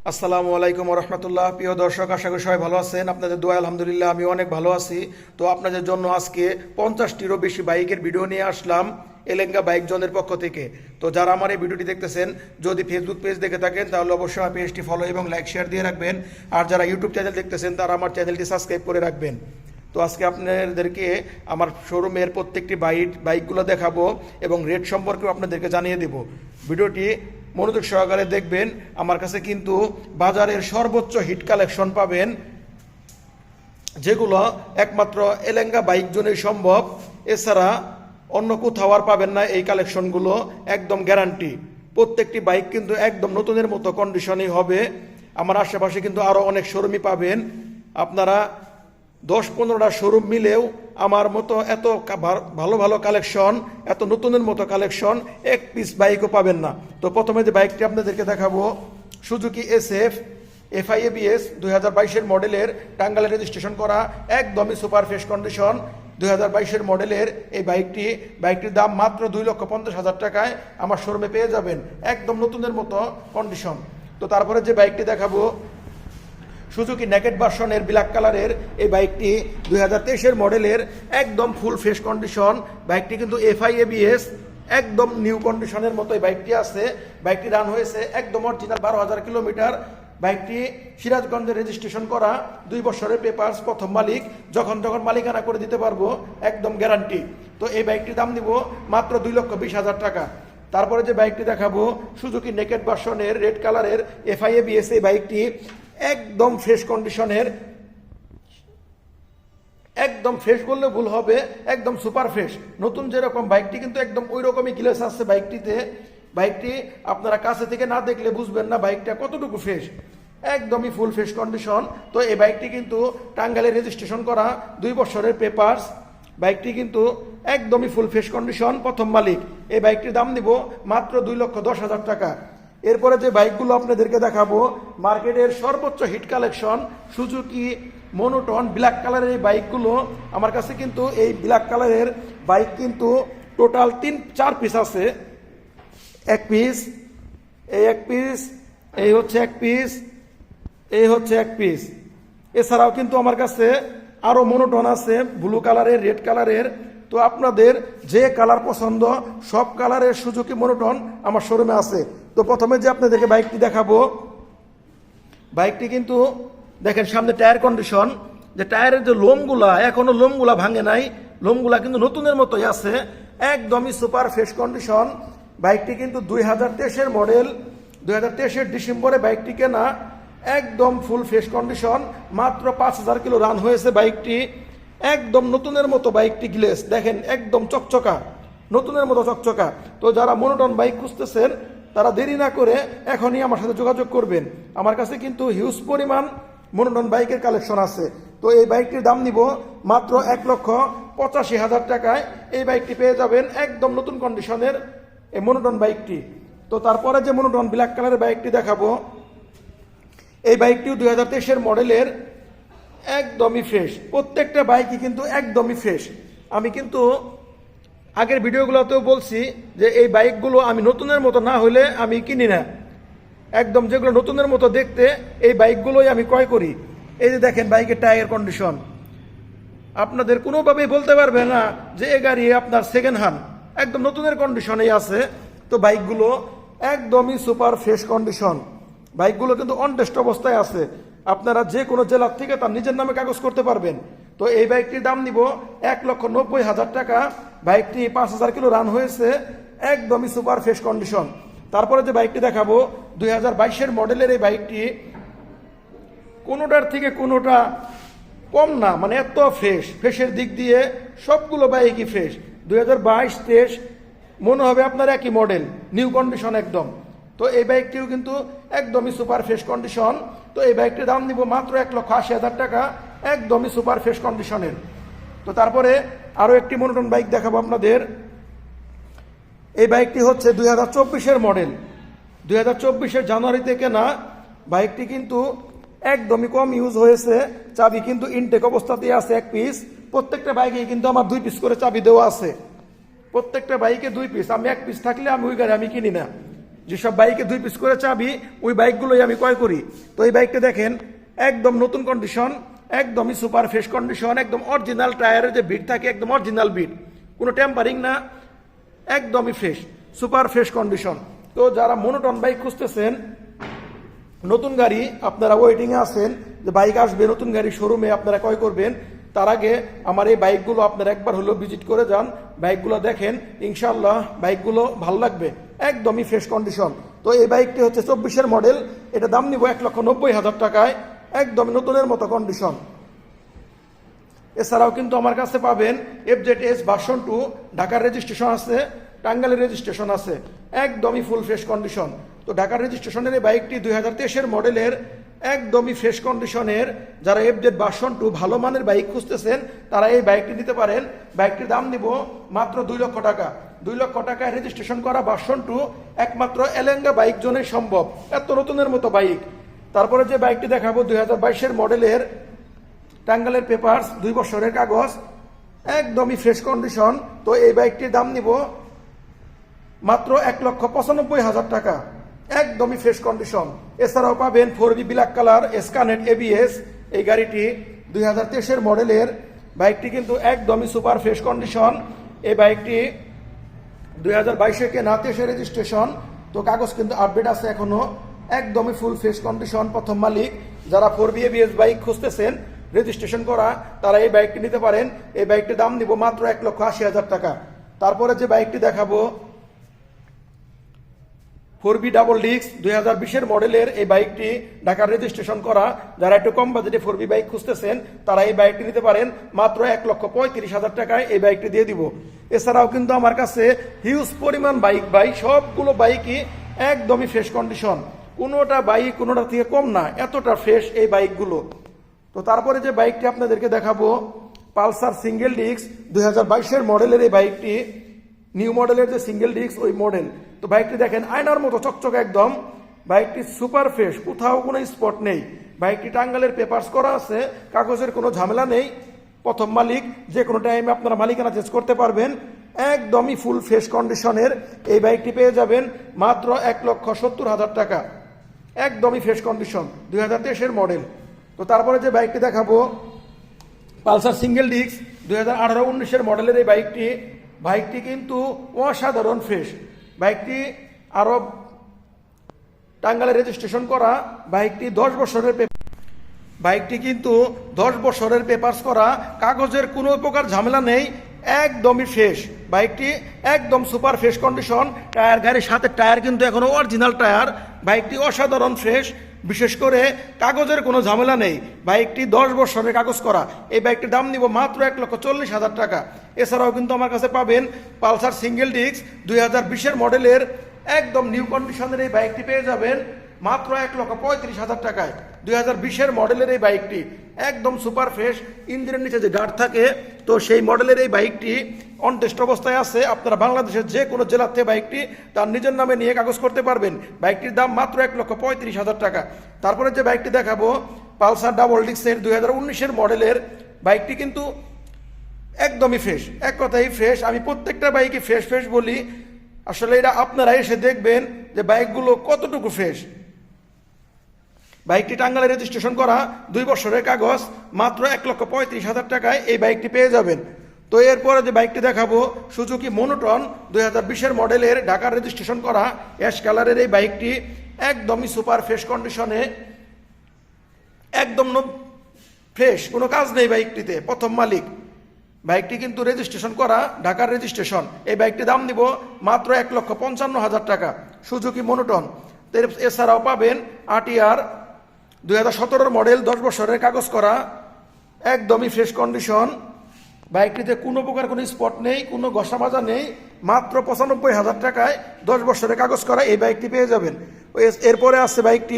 আসসালামু আলাইকুম রহমতুল্লাহ। প্রিয় দর্শক, আশা করি সবাই ভালো আছেন। আপনাদের দোয়া আলহামদুলিল্লাহ আমি অনেক ভালো আছি। তো আপনাদের জন্য আজকে 50টিরও বেশি বাইকের ভিডিও নিয়ে আসলাম এলেঙ্গা বাইক জোনের পক্ষ থেকে। তো যারা আমার এই ভিডিওটি দেখতেছেন, যদি ফেসবুক পেজ দেখে থাকেন তাহলে অবশ্যই আমার পেজটি ফলো এবং লাইক শেয়ার দিয়ে রাখবেন। আর যারা ইউটিউব চ্যানেল দেখতেছেন তারা আমার চ্যানেলটি সাবস্ক্রাইব করে রাখবেন। তো আজকে আপনাদেরকে আমার শোরুমের প্রত্যেকটি বাইকগুলো দেখাবো এবং রেট সম্পর্কেও আপনাদেরকে জানিয়ে দেব। ভিডিওটি মনোযোগ সহকারে দেখবেন। আমার কাছে কিন্তু বাজারের সর্বোচ্চ হিট কালেকশন পাবেন, যেগুলো একমাত্র এলেঙ্গা বাইক জোনেই সম্ভব। এছাড়া অন্য কোথাও আর পাবেন না এই কালেকশনগুলো, একদম গ্যারান্টি। প্রত্যেকটি বাইক কিন্তু একদম নতুনের মতো কন্ডিশনই হবে। আমার আশেপাশে কিন্তু আরও অনেক শোরুমই পাবেন। আপনারা 10-15টা শোরুম মিলেও আমার মতো এত ভালো ভালো কালেকশন, এত নতুনের মতো কালেকশন এক পিস বাইকও পাবেন না। তো প্রথমে যে বাইকটি আপনাদেরকে দেখাবো, সুজুকি SF FIABS 2022-এর মডেলের, টাঙ্গাইলে রেজিস্ট্রেশন করা, একদমই সুপার ফ্রেশ কন্ডিশন 2022-এর মডেলের এই বাইকটির দাম মাত্র 2,50,000 টাকায় আমার শোরুমে পেয়ে যাবেন, একদম নতুনের মতো কন্ডিশন। তো তারপরে যে বাইকটি দেখাবো, সুজুকি নেকেড ভার্সনের ব্ল্যাক কালারের এই বাইকটি 2023-এর মডেলের, একদম ফুল ফ্রেশ কন্ডিশন। বাইকটি কিন্তু FIABS একদম নিউ কন্ডিশনের মতো এই বাইকটি আছে। বাইকটি রান হয়েছে একদম অরিজিনাল 12,000 কিলোমিটার। বাইকটি সিরাজগঞ্জে রেজিস্ট্রেশন করা, 2 বছরের পেপারস, প্রথম মালিক, যখন মালিকানা করে দিতে পারবো, একদম গ্যারান্টি। তো এই বাইকটির দাম দিব মাত্র 2,20,000 টাকা। তারপরে যে বাইকটি দেখাবো, সুজুকি নেকেড ভার্সনের রেড কালারের FIABS এই বাইকটি একদম ফ্রেশ কন্ডিশনের, একদম ফ্রেশ বললে ভুল হবে, একদম সুপার ফ্রেশ, নতুন যেরকম বাইকটি কিন্তু একদম ওই রকমই গ্লেস আছে বাইকটিতে। বাইকটি আপনারা কাছে থেকে না দেখলে বুঝবেন না বাইকটা কতটুকু ফ্রেশ, একদমই ফুল ফ্রেশ কন্ডিশন। তো এই বাইকটি কিন্তু টাঙ্গাইলে রেজিস্ট্রেশন করা, 2 বছরের পেপারস। বাইকটি কিন্তু একদমই ফুল ফ্রেশ কন্ডিশন, প্রথম মালিক। এই বাইকটির দাম দিব মাত্র 2,10,000 টাকা। এরপরে যে বাইকগুলো আপনাদেরকে দেখাবো, মার্কেটের সর্বোচ্চ hit collection Suzuki monotone black কালারের এই বাইকগুলো আমার কাছে কিন্তু এই ব্ল্যাক কালারের বাইক কিন্তু টোটাল 3-4 পিস আছে। এক পিস, এই এক পিস, এই হচ্ছে এক পিস, এই হচ্ছে এক পিস। এছাড়াও কিন্তু আমার কাছে আরও মনোটন আছে ব্লু কালারের, রেড কালারের। তো আপনাদের যে কালার পছন্দ, সব কালারের সুজুকি মনোটন আমার শোরুমে আছে। তো প্রথমে যে আপনাদেরকে বাইকটি দেখাবো, বাইকটি কিন্তু দেখেন সামনে টায়ার কন্ডিশন, যে টায়ারের যে লোমগুলা, এখনো লোমগুলা ভাঙে নাই, লোমগুলা কিন্তু নতুনের মতোই আছে, একদমই সুপার ফ্রেশ কন্ডিশন। বাইকটি কিন্তু 2023-এর মডেল, 2023-এর ডিসেম্বরে বাইকটি কেনা, একদম ফুল ফ্রেশ কন্ডিশন। মাত্র 5,000 কিলো রান হয়েছে বাইকটি, একদম নতুনের মতো বাইকটি গ্লেস দেখেন, একদম চকচকা, নতুনের মতো চকচকা। তো যারা মনোটন বাইক খুঁজতেছেন তারা দেরি না করে এখনই আমার সাথে যোগাযোগ করবেন। আমার কাছে কিন্তু হিউজ পরিমাণ মনোটন বাইকের কালেকশন আছে। তো এই বাইকটির দাম নিব মাত্র 1,85,000 টাকায়। এই বাইকটি পেয়ে যাবেন একদম নতুন কন্ডিশনের এই মনোটন বাইকটি। তো তারপরে যে মনোটন ব্ল্যাক কালারের বাইকটি দেখাবো, এই বাইকটিও 2023-এর মডেলের, একদমই ফ্রেশ। প্রত্যেকটা বাইকই কিন্তু একদমই ফ্রেশ। আমি কিন্তু আগের ভিডিওগুলোতেও বলছি যে এই বাইকগুলো আমি নতুনের মতো না হলে আমি কিনি না, একদম যেগুলো নতুনের মতো দেখতে এই বাইকগুলোই আমি ক্রয় করি। এই যে দেখেন বাইকের টায়ার কন্ডিশন, আপনাদের কোনোভাবেই বলতে পারবে না যে এই গাড়ি আপনার সেকেন্ড হ্যান্ড, একদম নতুনের কন্ডিশনেই আছে। তো বাইকগুলো একদমই সুপার ফ্রেশ কন্ডিশন। বাইকগুলো কিন্তু অনটেস্ট অবস্থায় আছে, আপনারা যে কোনো জেলার থেকে তার নিজের নামে কাগজ করতে পারবেন। তো এই বাইকটির দাম নিব 1,90,000 টাকা। বাইকটি 5,000 কিলো রান হয়েছে, একদমই সুপার ফ্রেশ কন্ডিশন। তারপরে যে বাইকটি দেখাবো, 2022-এর মডেলের এই বাইকটি কোনোটার থেকে কোনোটা কম না, মানে এত ফ্রেশের দিক দিয়ে সবগুলো বাইকই ফ্রেশ। 2022-23 মনে হবে আপনার একই মডেল, নিউ কন্ডিশন একদম। তো এই বাইকটিও কিন্তু একদমই সুপার ফ্রেশ কন্ডিশন। তো এই বাইকটির দাম নিব মাত্র 1,80,000 টাকা, একদমই সুপার ফ্রেশ কন্ডিশনের। তো তারপরে আরও একটি মনোটন বাইক দেখাবো আপনাদের। এই বাইকটি হচ্ছে 2024-এর মডেল, 2024-এর জানুয়ারিতে কেনা। বাইকটি কিন্তু একদমই কম ইউজ হয়েছে, চাবি কিন্তু ইনটেক অবস্থাতেই আছে এক পিস। প্রত্যেকটা বাইকে কিন্তু আমার 2 পিস করে চাবি দেওয়া আছে, প্রত্যেকটা বাইকে 2 পিস। আমি 1 পিস থাকলে আমি ওই গাড়ি আমি কিনি না। যেসব বাইকে 2 পিস করে চাবি ওই বাইকগুলোই আমি ক্রয় করি। তো এই বাইকটা দেখেন একদম নতুন কন্ডিশন, একদমই সুপার ফ্রেশ কন্ডিশন, একদম অরিজিনাল টায়ারের যে বিট থাকে একদম অরিজিনাল বিট, কোনো টেম্পারিং না, একদমই ফ্রেশ, সুপার ফ্রেশ কন্ডিশন। তো যারা মনোটন বাইক খুঁজতেছেন, নতুন গাড়ি আপনারা ওয়েটিংয়ে আছেন যে বাইক আসবে নতুন গাড়ি শোরুমে আপনারা ক্রয় করবেন, তার আগে আমার এই বাইকগুলো আপনারা একবার হলেও ভিজিট করে যান, বাইকগুলো দেখেন, ইনশাল্লাহ বাইকগুলো ভালো লাগবে, একদমই ফ্রেশ কন্ডিশন। তো এই বাইকটি হচ্ছে 24-এর মডেল, এটা দাম নিব 1,90,000 টাকায়, একদমই নতুনের মতো কন্ডিশন। এছাড়াও কিন্তু আমার কাছে পাবেন FZS ভার্সন 2, ঢাকার রেজিস্ট্রেশন আছে, টাঙ্গাইলের রেজিস্ট্রেশন আছে, একদমই ফুল ফ্রেশ কন্ডিশন। তো ঢাকার রেজিস্ট্রেশনের এই বাইকটি 2023-এর মডেলের, একদমই ফ্রেশ কন্ডিশনের। যারা FZ ভার্সন 2 ভালো মানের বাইক খুঁজতেছেন তারা এই বাইকটি নিতে পারেন। বাইকটির দাম নিব মাত্র 2 লক্ষ টাকা। 2 লক্ষ টাকায় রেজিস্ট্রেশন করা ভার্সন 2 একমাত্র এলেঙ্গা বাইক জোনে সম্ভব, এত নতুনের মতো বাইক। তারপরে যে বাইকটি দেখাবো 2022-এর মডেলের, টাঙ্গাইলের পেপারস, 2 বছরের কাগজ, একদমই ফ্রেশ কন্ডিশন। তো এই বাইকটির দাম নিব মাত্র 1,95,000 টাকা, একদমই ফ্রেশ কন্ডিশন। এছাড়াও পাবেন 4B ব্ল্যাক কালার স্কানেট ABS, এই গাড়িটি 2023-এর মডেলের, বাইকটি কিন্তু একদমই সুপার ফ্রেশ কন্ডিশন। এই বাইকটি 2022-এ কেনা, 23-এ রেজিস্ট্রেশন। তো কাগজ কিন্তু আপডেট আছে এখনো, একদমই ফুল ফ্রেশ কন্ডিশন, প্রথম মালিক। যারা 4B ABS বাইক খুঁজতেছেন রেজিস্ট্রেশন করা তারা এই বাইকটি নিতে পারেন। এই বাইকটির দাম নিব মাত্র 1,80,000 টাকা। তারপরে যে বাইকটি দেখাবো 4B ডাবল ডিস্ক, 2020-এর মডেলের এই বাইকটি, ঢাকার রেজিস্ট্রেশন করা। যারা একটু কম বাজেটে 4B বাইক খুঁজতেছেন তারা এই বাইকটি নিতে পারেন, মাত্র 1,35,000 টাকায় এই বাইকটি দিয়ে দিব। এছাড়াও কিন্তু আমার কাছে হিউজ পরিমাণ বাইক, সবগুলো বাইকই একদমই ফ্রেশ কন্ডিশন, কোনোটা বাইক কোনোটা থেকে কম না, এতটা ফ্রেশ এই বাইকগুলো। তো তারপরে যে বাইকটি আপনাদেরকে দেখাবো পালসার সিঙ্গেল ডিস্ক, 2022-এর মডেলের এই বাইকটি, নিউ মডেলের যে সিঙ্গেল ডিস্ক ওই মডেল। তো বাইকটি দেখেন আয়নার মতো চকচক একদম, বাইকটি সুপার ফ্রেশ, কোথাও কোনো স্পট নেই। বাইকটি টাঙ্গাইলের পেপারস করা আছে, কাগজের কোনো ঝামেলা নেই, প্রথম মালিক, যে কোনো টাইমে আপনারা মালিকানা চেঞ্জ করতে পারবেন, একদমই ফুল ফ্রেশ কন্ডিশনের এই বাইকটি পেয়ে যাবেন মাত্র 1,70,000 টাকা, একদমই ফ্রেশ কন্ডিশন, 2023-এর মডেল। তো তারপরে যে বাইকটি দেখাবো পালসার সিঙ্গেল ডিস্ক, 2018-19-এর মডেলের এই বাইকটি কিন্তু অসাধারণ ফ্রেশ। বাইকটি আরো টাঙ্গাইলে রেজিস্ট্রেশন করা, বাইকটি 10 বছরের বাইকটি কিন্তু 10 বছরের পেপারস করা, কাগজের কোনো প্রকার ঝামেলা নেই, একদমই ফ্রেশ। বাইকটি একদম সুপার ফ্রেশ কন্ডিশন, টায়ার, গাড়ির সাথে টায়ার কিন্তু এখনো অরিজিনাল টায়ার। বাইকটি অসাধারণ ফ্রেশ, বিশেষ করে কাগজের কোনো ঝামেলা নেই। বাইকটি 10 বছরের কাগজ করা। এই বাইকটির দাম নিব মাত্র 1,40,000 টাকা। এছাড়াও কিন্তু আমার কাছে পাবেন পালসার সিঙ্গেল ডিস্ক, 2020-এর মডেলের, একদম নিউ কন্ডিশনের এই বাইকটি পেয়ে যাবেন মাত্র 1,35,000 টাকায়। 2020-এর মডেলের এই বাইকটি একদম সুপার ফ্রেশ, ইঞ্জিনের নিচে যে গার্ড থাকে, তো সেই মডেলের এই বাইকটি অন টেস্ট অবস্থায় আছে। আপনারা বাংলাদেশের যে কোনো জেলার থেকে বাইকটি তার নিজের নামে নিয়ে কাগজ করতে পারবেন। বাইকটির দাম মাত্র 1,35,000 টাকা। তারপরে যে বাইকটি দেখাবো পালসার ডাবল ডিস্কের, 2019-এর মডেলের, বাইকটি কিন্তু একদমই ফ্রেশ, এক কথাই ফ্রেশ। আমি প্রত্যেকটা বাইকে ফ্রেশ ফ্রেশ বলি, আসলে এটা আপনারা এসে দেখবেন যে বাইকগুলো কতটুকু ফ্রেশ। বাইকটি টাঙ্গাইলে রেজিস্ট্রেশন করা, 2 বছরের কাগজ, মাত্র 1,35,000 টাকায় এই বাইকটি পেয়ে যাবেন। তো এরপরে যে বাইকটি দেখাবো সুজুকি মনোটন, 2020-এর মডেলের, ঢাকার রেজিস্ট্রেশন করা, অ্যাশ কালারের এই বাইকটি একদমই সুপার ফ্রেশ কন্ডিশনে, একদম ফ্রেশ, কোনো কাজ নেই বাইকটিতে, প্রথম মালিক। বাইকটি কিন্তু রেজিস্ট্রেশন করা, ঢাকার রেজিস্ট্রেশন। এই বাইকটির দাম দিব মাত্র 1,55,000 টাকা, সুজুকি মনোটন। এছাড়াও পাবেন RTR, 2017-এর মডেল, 10 বছরের কাগজ করা, একদমই ফ্রেশ কন্ডিশন। বাইকটিতে কোনো প্রকার কোনো স্পট নেই, কোনো ঘষা মাজা নেই, মাত্র 95,000 টাকায় 10 বছরের কাগজ করা এই বাইকটি পেয়ে যাবেন। এরপরে আসছে বাইকটি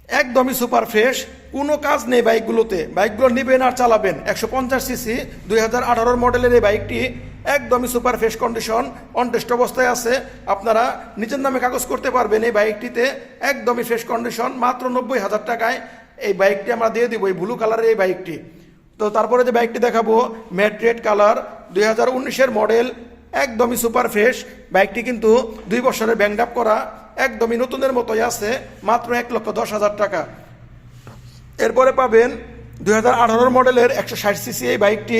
একদমই সুপার ফ্রেশ, কোনো কাজ নেই বাইকগুলোতে, বাইকগুলো নেবেন আর চালাবেন। 150 সিসি, 2018-এর মডেলের এই বাইকটি একদমই super fresh condition, on test অবস্থায় আছে। আপনারা নিজের নামে কাগজ করতে পারবেন এই বাইকটিতে, একদমই ফ্রেশ কন্ডিশন, মাত্র 90,000 টাকায় এই বাইকটি আমরা দিয়ে দিব, এই ব্লু কালারের এই বাইকটি। তো তারপরে যে বাইকটি দেখাবো ম্যাট রেড কালার, 2019-এর মডেল, একদমই সুপার ফ্রেশ। বাইকটি কিন্তু 2 বছরের ব্যাংক আপ করা, একদমই নতুনের মতোই আছে, মাত্র 1,10,000 টাকা। এরপরে পাবেন 2018 মডেলের 160 সিসি এই বাইকটি,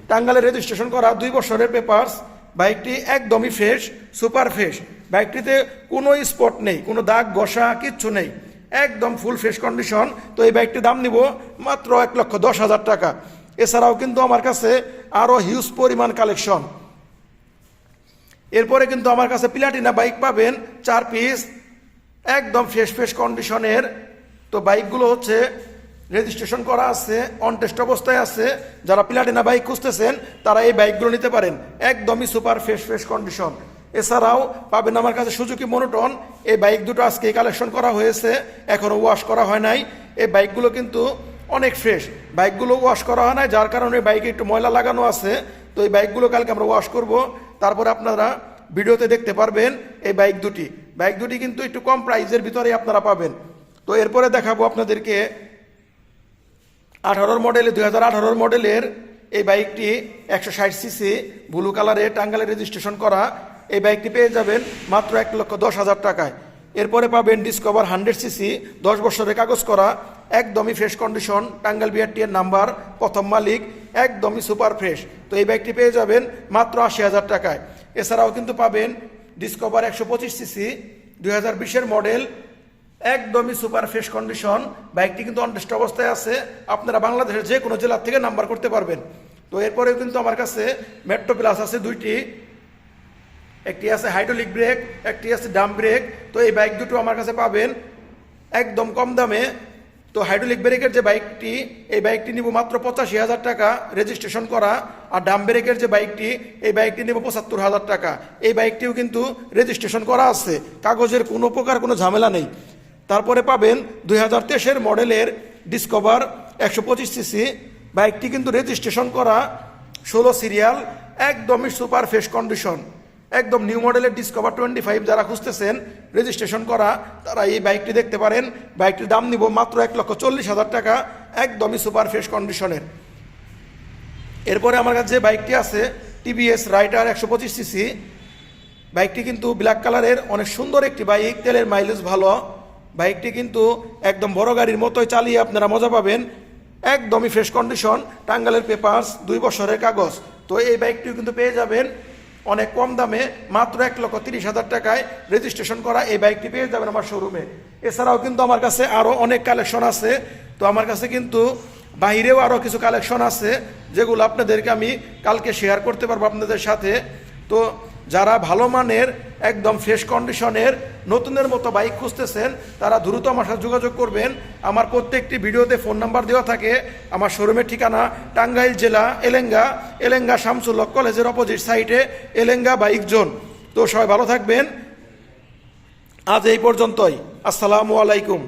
টাঙ্গাইলে রেজিস্ট্রেশন করা, 2 বছরের পেপারস। বাইকটি একদমই ফ্রেশ, সুপার ফ্রেশ। বাইকটিতে কোনো স্পট নেই, কোনো দাগ ঘষা কিচ্ছু নেই, একদম ফুল ফ্রেশ কন্ডিশন। তো এই বাইকটির দাম নিব মাত্র 1,10,000 টাকা। এছাড়াও কিন্তু আমার কাছে আরও হিউজ পরিমাণ কালেকশন। এরপরে কিন্তু আমার কাছে প্লাটিনা বাইক পাবেন 4 পিস, একদম ফ্রেশ ফ্রেশ কন্ডিশনের। তো বাইকগুলো হচ্ছে রেজিস্ট্রেশন করা আছে, অন টেস্ট অবস্থায় আছে। যারা প্লাটিনা বাইক খুঁজতেছেন তারা এই বাইকগুলো নিতে পারেন, একদমই সুপার ফ্রেশ ফ্রেশ কন্ডিশন। এছাড়াও পাবেন আমার কাছে সুজুকি মনোটন, এই বাইক দুটো আজকে কালেকশন করা হয়েছে, এখনও ওয়াশ করা হয় নাই। এই বাইকগুলো কিন্তু অনেক ফ্রেশ, বাইকগুলো ওয়াশ করা হয় নাই, যার কারণে বাইকে একটু ময়লা লাগানো আছে। তো এই বাইকগুলো কালকে আমরা ওয়াশ করব, তারপরে আপনারা ভিডিওতে দেখতে পারবেন এই বাইক দুটি কিন্তু একটু কম প্রাইসের ভিতরে আপনারা পাবেন। তো এরপরে দেখাবো আপনাদেরকে 2018 মডেলের এই বাইকটি 160 সিসি ব্লু কালারে টাঙ্গাইলে রেজিস্ট্রেশন করা। এই বাইকটি পেয়ে যাবেন মাত্র 1,10,000 টাকায়। এরপরে পাবেন ডিসকভার 100 সিসি 10 বছরের কাগজ করা, একদমই ফ্রেশ কন্ডিশন, টাঙ্গাইল BRT এর নাম্বার, প্রথম মালিক, একদমই সুপার ফ্রেশ। তো এই বাইকটি পেয়ে যাবেন মাত্র 80,000 টাকায়। এছাড়াও কিন্তু পাবেন ডিসকভার 125 সিসি 2020 মডেল, একদমই সুপার ফ্রেশ কন্ডিশন। বাইকটি কিন্তু অনটেস্ট অবস্থায় আছে, আপনারা বাংলাদেশের যে কোনো জেলা থেকে নাম্বার করতে পারবেন। তো এরপরেও কিন্তু আমার কাছে মেট্রো প্লাস আছে দুইটি, একটি আছে হাইড্রোলিক ব্রেক, একটি আছে ডাম ব্রেক। তো এই বাইক দুটো আমার কাছে পাবেন একদম কম দামে। তো হাইড্রোলিক ব্রেকের যে বাইকটি, এই বাইকটি নিব মাত্র 85,000 টাকা রেজিস্ট্রেশন করা। আর ডাম ব্রেকের যে বাইকটি, এই বাইকটি নিব 75,000 টাকা। এই বাইকটিও কিন্তু রেজিস্ট্রেশন করা আছে, কাগজের কোনো প্রকার কোনো ঝামেলা নেই। তারপরে পাবেন 2023 মডেলের ডিসকভার 125 সিসি, বাইকটি কিন্তু রেজিস্ট্রেশন করা, 16 সিরিয়াল, একদমই সুপার ফ্রেশ কন্ডিশন, একদম নিউ মডেলের ডিসকভার 25 যারা খুঁজতেছেন রেজিস্ট্রেশন করা, তারা এই বাইকটি দেখতে পারেন। বাইকটির দাম নিব মাত্র 1,40,000 টাকা, একদমই সুপার ফ্রেশ কন্ডিশনের। এরপরে আমার কাছে যে বাইকটি আছে TVS রাইডার 125 সিসি, বাইকটি কিন্তু ব্ল্যাক কালারের, অনেক সুন্দর একটি বাইক, তেলের মাইলেজ ভালো। বাইকটি কিন্তু একদম বড় গাড়ির মতোই চালিয়ে আপনারা মজা পাবেন, একদমই ফ্রেশ কন্ডিশন, টাঙ্গাইলের পেপারস, 2 বছরের কাগজ। তো এই বাইকটিও কিন্তু পেয়ে যাবেন অনেক কম দামে, মাত্র 1,30,000 টাকায় রেজিস্ট্রেশন করা। এই বাইকটি পেয়ে যাবেন আমার শোরুমে। এছাড়াও কিন্তু আমার কাছে আরও অনেক কালেকশন আছে। তো আমার কাছে কিন্তু বাইরেও আরও কিছু কালেকশন আছে, যেগুলো আপনাদেরকে আমি কালকে শেয়ার করতে পারবো আপনাদের সাথে। তো যারা ভালো মানের একদম ফ্রেশ কন্ডিশনের নতুনের মতো বাইক খুঁজতেছেন তারা দ্রুত আমার সাথে যোগাযোগ করবেন। আমার প্রত্যেকটি ভিডিওতে ফোন নাম্বার দেওয়া থাকে। আমার শোরুমের ঠিকানা টাঙ্গাইল জেলা এলেঙ্গা শামসুল হক কলেজের অপোজিট সাইডে এলেঙ্গা বাইক জোন। তো সবাই ভালো থাকবেন, আজ এই পর্যন্তই। আসসালামু আলাইকুম।